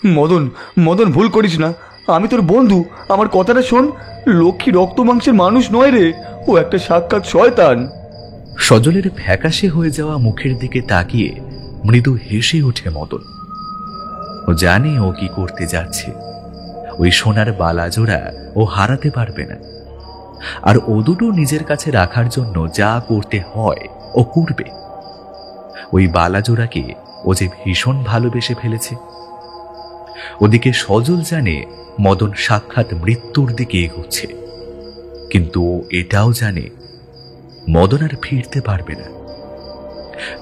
মদন, মদন ভুল করিস না, আমি তোর বন্ধু, আমার কথাটা শোন। লক্ষ্মী রক্ত মাংসের মানুষ নয় রে, ও একটা সাক্ষাৎ শয়তান। সজলের ফ্যাকাশে হয়ে যাওয়া মুখের দিকে তাকিয়ে মৃদু হেসে ওঠে মদন। ও জানে ও কি করতে যাচ্ছে। ওই সোনার বালাজোড়া ও হারাতে পারবে না, আর ও দুটো নিজের কাছে রাখার জন্য যা করতে হয় ও করবে। ওই বালাজোড়াকে ও যে ভীষণ ভালোবেসে ফেলেছে। ওদিকে সজল জানে মদন সাক্ষাৎ মৃত্যুর দিকে এগোচ্ছে, কিন্তু ও এটাও জানে মদন আর ফিরতে পারবে না।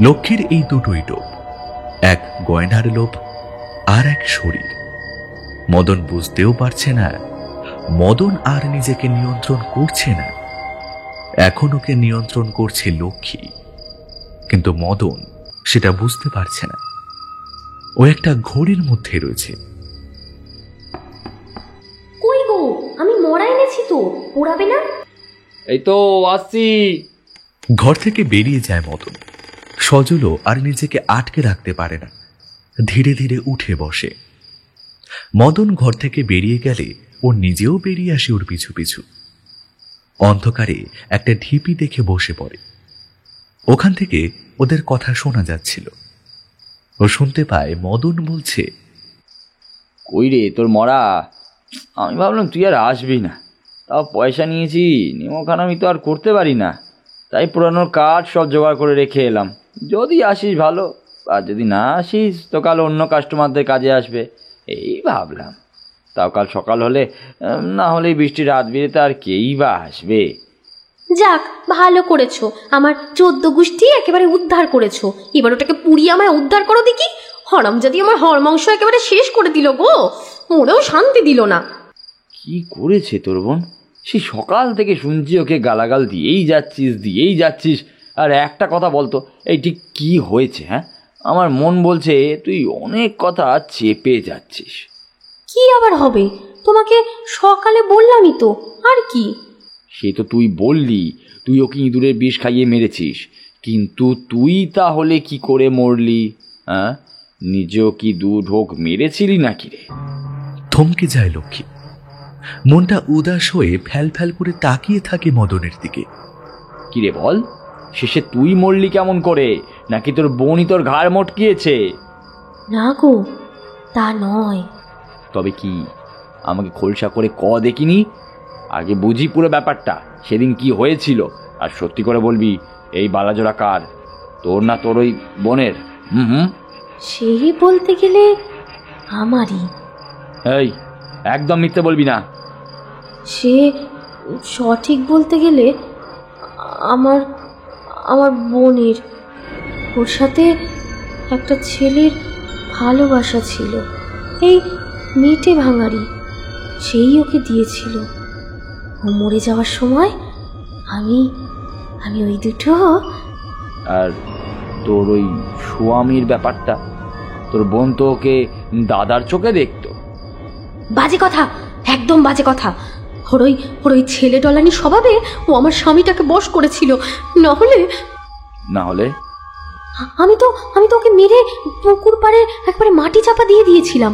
লক্ষ্মীর এই দুটোই লোভ, এক গয়নার লোভ আর এক শরীর। মদন বুঝতেও পারছে না মদন আর নিজেকে নিয়ন্ত্রণ করছে না, এখন ওকে নিয়ন্ত্রণ করছে লক্ষ্মী। কিন্তু মদন সেটা বুঝতে পারছে না। ও একটা ঘোরের মধ্যে রয়েছে, পোড়াবে না? এই তো আসছি। ঘর থেকে বেরিয়ে যায় মদন। সজলও আর নিজেকে আটকে রাখতে পারে না, ধীরে ধীরে উঠে বসে। মদন ঘর থেকে বেরিয়ে গেলে ও নিজেও বেরিয়ে আসে ওর পিছু পিছু। অন্ধকারে একটা ঢিপি দেখে বসে পড়ে। ওখান থেকে ওদের কথা শোনা যাচ্ছিল। ও শুনতে পায় মদন বলছে, কই রে তোর মরা? আমি ভাবলাম তুই আর আসবি না, তাও পয়সা নিয়েছি, নিমখান আমি তো আর করতে পারি না, তাই পুরানোর কাঠ সব জোগাড় করে রেখে এলাম। যদি আসিস ভালো, আর যদি না আসিস তো কাল অন্য কাস্টমারদের কাজে আসবে এই ভাবলাম। তাও কাল সকাল হলে, না হলে বৃষ্টি রাত বিরেতে আর কেই বা আসবে। যাক, ভালো করেছো, আমার 14 গোষ্ঠী একেবারে উদ্ধার করেছো। এবার ওটাকে পুড়িয়ে আমায় উদ্ধার করো দেখি। হরামজাদি আমার মাংস একেবারে শেষ করে দিল গো, ওরেও শান্তি দিল না। কি করেছে তোর বোন? সেই সকাল থেকে শুনছি ওকে গালাগাল দিয়েই যাচ্ছিস। আর একটা কথা বলতো, এই ঠিক কি হয়েছে? হ্যাঁ, আমার মন বলছে তুই অনেক কথা চেপে যাচ্ছিস। কি আবার হবে? তোমাকে সকালে বললামই তো, আর কি? সে তো তুই বললি তুই ওকে ইঁদুরের বিষ খাইয়ে মেরেছিস, কিন্তু তুই তাহলে কি করে মরলি? হ্যাঁ, নিজেও কি 2 ঢোক মেরেছিলি নাকি রে? থমকে যায় লক্ষ্মী। মনটা উদাস হয়ে ফ্যাল ফ্যাল করে তাকিয়ে থাকে মদনের দিকে। কিরে বল, শেষে তুই মরলি কেমন করে? নাকি তোর বোনই তোর ঘাড় মটকিয়েছে? না গো, তা নয়। তবে কি? আমাকে খোলসা করে দেখিনি? আগে বুঝি পুরো ব্যাপারটা, সেদিন কি হয়েছিল। আর সত্যি করে বলবি, এই বালাজোড়া কার, তোর না তোর ওই বোনের? সেই বলতে গেলে আমারই। এই, একদম মিথ্যে বলবি না। সে সঠিক বলতে গেলে আমার আমার বোনের। ওর সাথে একটা ছেলের ভালোবাসা ছিল, এই মেটে ভাঙারি, সেই ওকে দিয়েছিল। ও মরে যাওয়ার সময় আমি আমি ওই দুটো। আর তোর ওই স্বামীর ব্যাপারটা, তোর বোন তো ওকে দাদার চোখে দেখতো। বাজে কথা, একদম বাজে কথা। ওর ওই ছেলে ডলানি স্বভাবে ও আমার স্বামীটাকে বশ করেছিল। না হলে আমি তো ওকে মেরে পুকুর পাড়ে একবারে মাটি চাপা দিয়ে দিয়েছিলাম।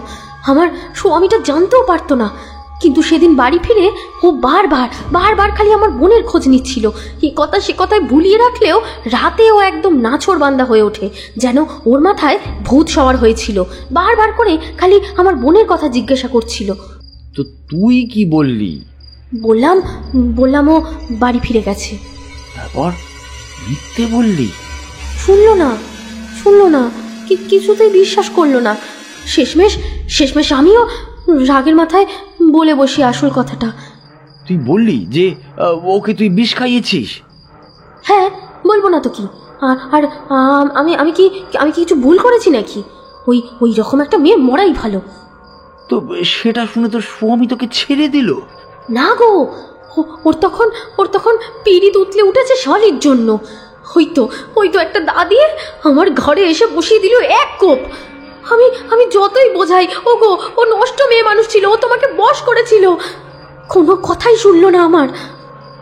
আমার স্বামীটা জানতেও পারতো না। কিন্তু সেদিন বাড়ি ফিরে ও বারবার খালি আমার বোনের খোঁজ নিচ্ছিল। এই কথা সে কথায় ভুলিয়ে রাখলেও রাতে ও একদম নাছোড়বান্দা হয়ে ওঠে, যেন ওর মাথায় ভূত সওয়ার হয়েছিল। বারবার করে খালি আমার বোনের কথা জিজ্ঞাসা করছিল। তো তুই কি বললি? বললাম ও বাড়ি ফিরে গেছে। তারপর মিথ্যে বললি? শুনলো না, কিছুতেই বিশ্বাস করলো না। শেষমেশ আমিও রাগের মাথায় বলে বসি আসল কথাটা। তুই বললি যে ওকে তুই বিষ খাইয়েছিস? হ্যাঁ, বলবো না তো কি। আর আমি কি কিছু ভুল করেছি নাকি? ওই রকম একটা মেয়ে মরাই ভালো। তো সেটা শুনে তোর স্বামী তোকে ছেড়ে দিল? না গো, ওর তখন পিড়িত উতলে উঠেছে শালির জন্য। ওই তো একটা দাদি আমার ঘরে এসে বসিয়ে দিল এক কোপ। আমি যতই বোঝাই, ও গো, ও নষ্ট মেয়ে মানুষ ছিল, ও তোমাকে বশ করেছিল, কোনো কথাই শুনলো না আমার।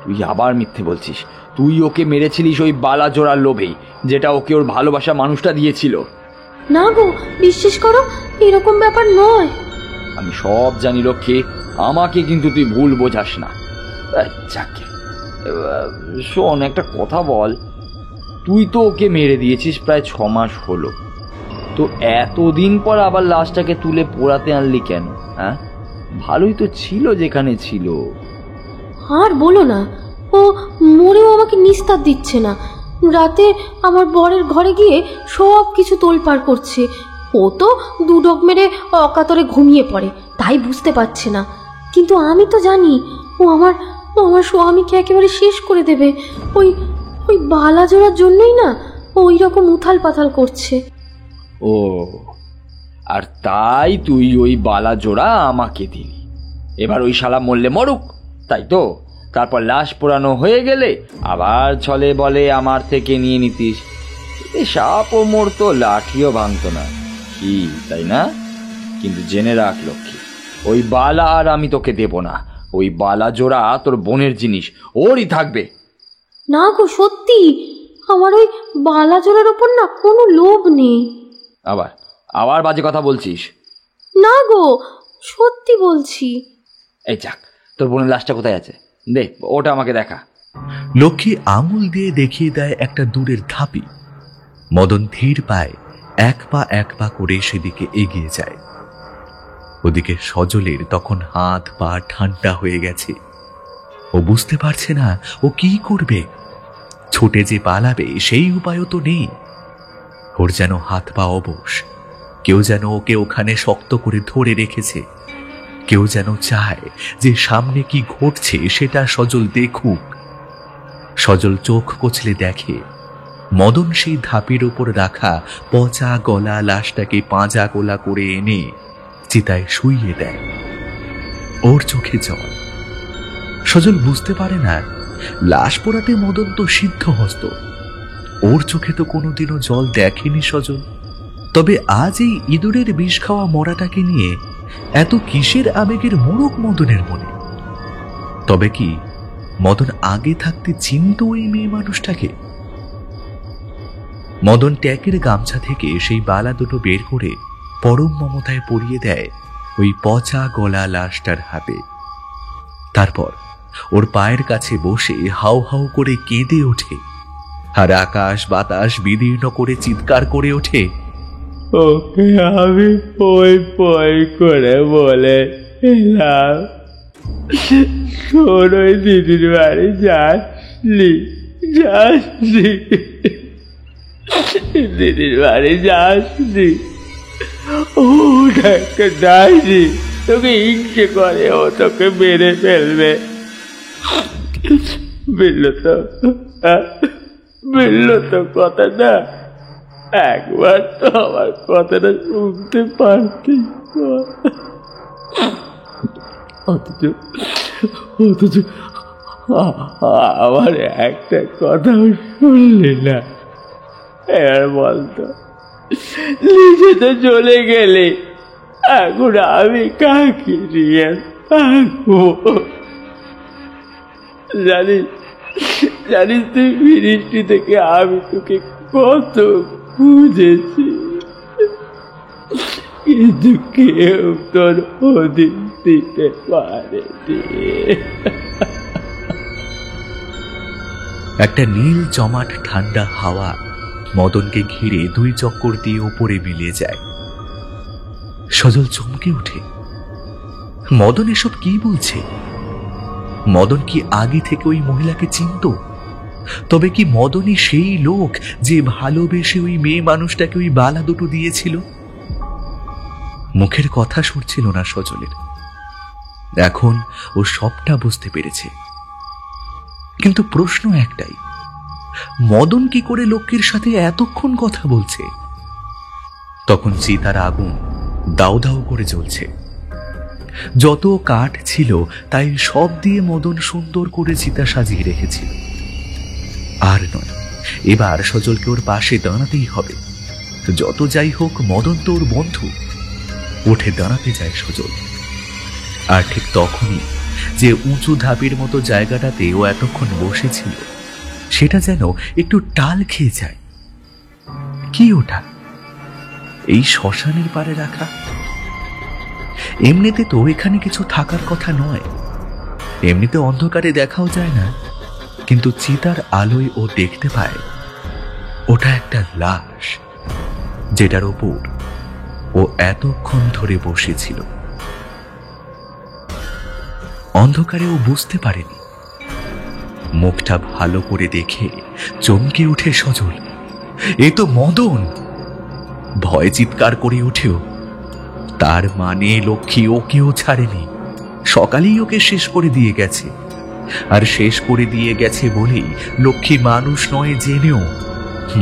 তুই আবার মিথ্যে বলছিস। তুই ওকে মেরেছিলিস ওই বালা জোড়ার লোভেই, যেটা ওকে ওর ভালোবাসা মানুষটা দিয়েছিল। না গো, বিশ্বাস করো, এরকম ব্যাপার নয়। আমি সব জানি লক্ষ্মী, আমাকে কিন্তু তুই ভুল বোঝাস না। যাকে শোন, একটা কথা বল, তুই তো ওকে মেরে দিয়েছিস প্রায় 6 মাস হলো, তো এতদিন পর আবার লাশটাকে তুলে পোড়াতে আনলি কেন? হ্যাঁ, ভালোই তো ছিল যেখানে ছিল। আর বলো না, ও মরেও আমাকে নিস্তার দিচ্ছে না। রাতে আমার বরের ঘরে গিয়ে সব কিছু তোলপাড় করছে। ও তো 2 ঢোক মেরে অকাতরে ঘুমিয়ে পড়ে, তাই বুঝতে পারছে না। কিন্তু আমি তো জানি ও আমার স্বামীকে একেবারে শেষ করে দেবে। ওই বালা জোড়ার জন্যই না ওই রকম উথাল পাথাল করছে। ও, আর তাই তুই ওই বালা জোড়া আমাকে দিলি। এবার ওই শালা মরলে মরুক, তাই তো? তারপর লাশ পোড়ানো হয়ে গেলে আবার ছলে বলে আমার থেকে নিয়ে নিতিস। সাপও মরতো, লাঠিও ভাঙতো না, কি তাই না? কিন্তু জেনে রাখ লক্ষ্মী, ওই বালা আর আমি তোকে দেব না। ওই বালা জোড়া তোর বোনের জিনিস, ওরই থাকবে। না গো সত্যি, আমার ওই বালাজোড়ার ওপর না কোনো লোভ নেই। আবার আবার বাজে কথা বলছিস? না গো, সত্যি বলছি। এই যাক, তোর বোনের লাশটা কোথায় আছে? দে, ওটা আমাকে দেখা। লক্ষ্মী আঙুল দিয়ে দেখিয়ে দেয় একটা দূরের ধাপি। মদন ধীর পায় এক পা করে সেদিকে এগিয়ে যায়। ওদিকে সজলের তখন হাত পা ঠান্ডা হয়ে গেছে। ও বুঝতে পারছে না ও কি করবে। ছুটে যে পালাবে সেই উপায়ও তো নেই। ওর যেন হাত পা অবশ। কেউ যেন ওকে ওখানে শক্ত করে ধরে রেখেছে। কেউ যেন চায় যে সামনে কি ঘটছে সেটা সজল দেখুক। সজল চোখ কচলে দেখে মদন সেই ধাপের উপর রাখা পচা গলা লাশটাকে পাঁজা গোলা করে এনে চিতায় শুইয়ে দেয়। ওর চোখে জল। সজল বুঝতে পারে না লাশ পোড়াতে মদন তো সিদ্ধহস্ত। ওর চোখে তো কোনোদিনও জল দেখেনি সজল। তবে আজ এই ইঁদুরের বিষ খাওয়া মরাটাকে নিয়ে এত কিসের আবেগের মোড়ক মদনের মনে? তবে কি মদন আগে থাকতে চিনত ওই মেয়ে মানুষটাকে? মদন ট্যাকের গামছা থেকে সেই বালা দুটো বের করে পরম মমতায় পরিয়ে দেয় ওই পচা গলা লাশটার হাতে। তারপর ওর পায়ের কাছে বসে হাউ হাউ করে কেঁদে ওঠে। আর আকাশ বাতাস বিদীর্ণ করে চিৎকার করে ওঠে, ওকে আমি পই পই করে বলে এলাম, শোন ওই দিদির বাড়ি যাসনি, দিদির বাড়ি যাসনি। ওটা একটা ডাইনি, তোকে হিংসে করে, ও তোকে মেরে ফেলবে। বললো তো কথা না, একবার তো আমার কথাটা শুনতে পারতি। অথচ আমার একটা কথাও শুনলি না। এবার বলতো, নিজে তো চলে গেলে, এখন আমি কাকে নিয়ে থাকবো? জানিস তুই মিনিস্ট্রি থেকে আমি তোকে কত খুঁজেছি, কিন্তু কেউ তোর অধীন দিতে পারেনি। একটা নীল জমাট ঠান্ডা হাওয়া মদনকে ঘিরে দুই চক্কর দিয়ে উপরে মিলিয়ে যায়। সজল চমকে ওঠে। মদন এসব কি বলছে? মদন কি আগে থেকে ওই মহিলাকে চিনত? তবে কি মদনই সেই লোক যে ভালোবেসে ওই মেয়ে মানুষটাকে ওই বালা দুটো দিয়েছিল? মুখের কথা সরছিল না সজলের। এখন ও সবটা বুঝতে পেরেছে। কিন্তু প্রশ্ন একটাই, মদন কি করে লক্ষ্মীর সাথে এতক্ষণ কথা বলছে? তখন চিতার আগুন দাউ দাউ করে জ্বলছে। যত কাঠ ছিল তাই সব দিয়ে মদন সুন্দর করে চিতা সাজিয়ে রেখেছিল। আর নয়, এবার সজলকে ওর পাশে দাঁড়াতেই হবে। যত যাই হোক মদন তো ওর বন্ধু। উঠে দাঁড়াতে যায় সজল। আর ঠিক তখনই যে উঁচু ধাপের মতো জায়গাটাতে ও এতক্ষণ বসেছিল সেটা যেন একটু টাল খেয়ে যায়। কি ওটা? এই শ্মশানের পাড়ে রাখা। এমনিতে তো এখানে কিছু থাকার কথা নয়। এমনিতে অন্ধকারে দেখাও যায় না, কিন্তু চিতার আলোয় ও দেখতে পায় ওটা একটা লাশ, যেটার ওপর ও এতক্ষণ ধরে বসেছিল। অন্ধকারে ও বুঝতে পারেনি। মুখটা ভালো করে দেখে চমকে উঠে সজল, এ তো মদন। ভয় চিৎকার করে উঠেও। তার মানে লক্ষ্মী ওকেও ছাড়েনি। সকালেই ওকে শেষ করে দিয়ে গেছে। আর শেষ করে দিয়ে গেছে বলেই লক্ষ্মী মানুষ নয় জেনেও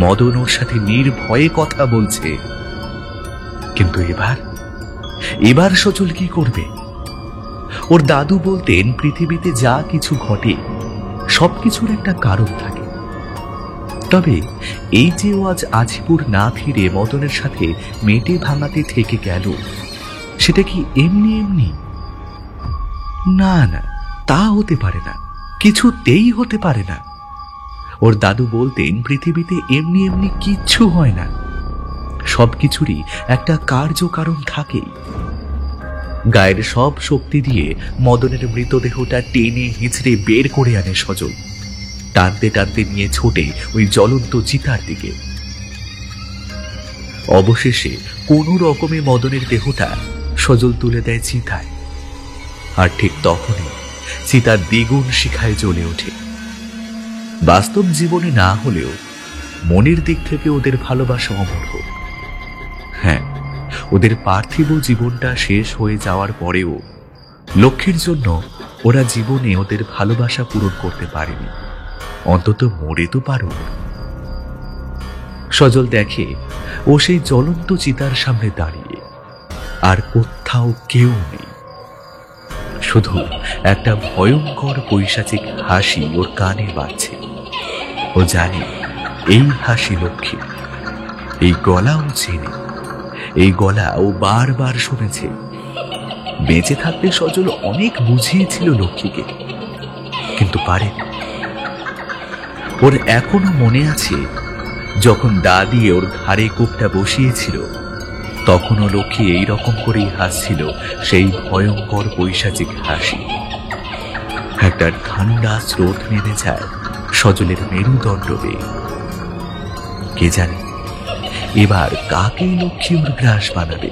মদন ওর সাথে নির্ভয়ে কথা বলছে। কিন্তু এবার সজল কি করবে? ওর দাদু বলতেন, পৃথিবীতে যা কিছু ঘটে সবকিছুর একটা কারণ থাকে। তবে এই যে ও আজ আজিপুর না ফিরে মদনের সাথে মেটে ভাঙাতে থেকে গেল, সেটা কি এমনি এমনি? না, তা হতে পারে না, কিছুতেই হতে পারে না। ওর দাদু বলতেন পৃথিবীতে এমনি এমনি কিচ্ছু হয় না, সবকিছুরই একটা কার্যকারণ থাকেই। গায়ের সব শক্তি দিয়ে মদনের মৃতদেহটা টেনে হিঁচড়ে বের করে আনে সজল, টানতে টানতে নিয়ে ছোটে ওই জ্বলন্ত চিতার দিকে। অবশেষে কোনো রকমে মদনের দেহটা সজল তুলে দেয় চিতায়, আর ঠিক তখনই চিতার দ্বিগুণ শিখায় জ্বলে ওঠে। বাস্তব জীবনে না হলেও মনের দিক থেকে ওদের ভালোবাসা অমর হোক। হ্যাঁ, ওদের পার্থিব জীবনটা শেষ হয়ে যাওয়ার পরেও লক্ষ্মীর জন্য ওরা জীবনে ওদের ভালোবাসা পূরণ করতে পারেনি, অন্তত মরে তো পারুক। সজল দেখে ও সেই জ্বলন্ত চিতার সামনে দাঁড়িয়ে, আর কোথাও কেউ নেই, শুধু একটা ভয়ঙ্কর পৈশাচিক হাসি ওর কানে বাজছে। ও জানে এই হাসি লক্ষ্মী, এই গলাও চেনে, এই গলা ও বারবার শুনেছে। বেঁচে থাকতে সজল অনেক বুঝিয়েছিল লক্ষ্মীকে, কিন্তু পারেনি। ওর এখনো মনে আছে যখন দাদি ওর ঘাড়ে কোপটা বসিয়েছিল, তখনও লক্ষ্মী এইরকম করেই হাসছিল, সেই ভয়ঙ্কর পৈশাচিক হাসি। একটা ঠান্ডা স্রোত নেমে যায় সজলের মেরুদণ্ড বেয়ে। কে জানে এবার কাকে লক্ষ্মী ওর গ্রাস বানাবে।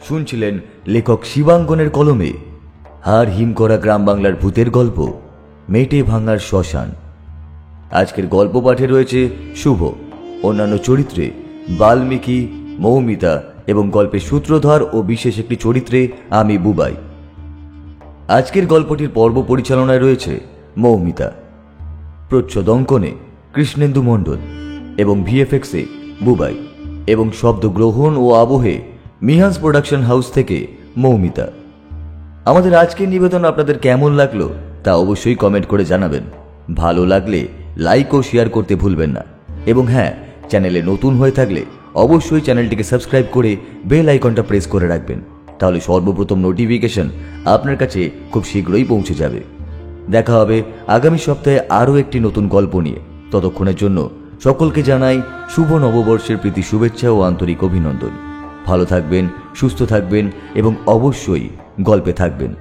শুনছিলেন লেখক শিবাঙ্গনের কলমে হাড় হিম করা গ্রাম বাংলার ভূতের গল্প মেটে ভাঙার শ্মশান। আজকের গল্প পাঠে রয়েছে শুভ, অন্যান্য চরিত্রে বাল্মীকি, মৌমিতা এবং গল্পের সূত্রধর ও বিশেষ একটি চরিত্রে আমি বুবাই। আজকের গল্পটির পর্ব পরিচালনায় রয়েছে মৌমিতা, প্রচ্ছদ অঙ্কনে কৃষ্ণেন্দু মণ্ডল এবং ভিএফএক্সে বুবাই, এবং শব্দ গ্রহণ ও আবহে মিহান্স প্রোডাকশন হাউস থেকে মৌমিতা। আমাদের আজকের নিবেদন আপনাদের কেমন লাগলো তা অবশ্যই কমেন্ট করে জানাবেন। ভালো লাগলে লাইক ও শেয়ার করতে ভুলবেন না, এবং হ্যাঁ, চ্যানেলে নতুন হয়ে থাকলে অবশ্যই চ্যানেলটিকে সাবস্ক্রাইব করে বেল আইকনটা প্রেস করে রাখবেন, তাহলে সর্বপ্রথম নোটিফিকেশন আপনার কাছে খুব শীঘ্রই পৌঁছে যাবে। দেখা হবে আগামী সপ্তাহে আরও একটি নতুন গল্প নিয়ে। ততক্ষণের জন্য সকলকে জানাই শুভ নববর্ষের প্রীতি শুভেচ্ছা ও আন্তরিক অভিনন্দন। ভালো থাকবেন, সুস্থ থাকবেন এবং অবশ্যই গল্পে থাকবেন।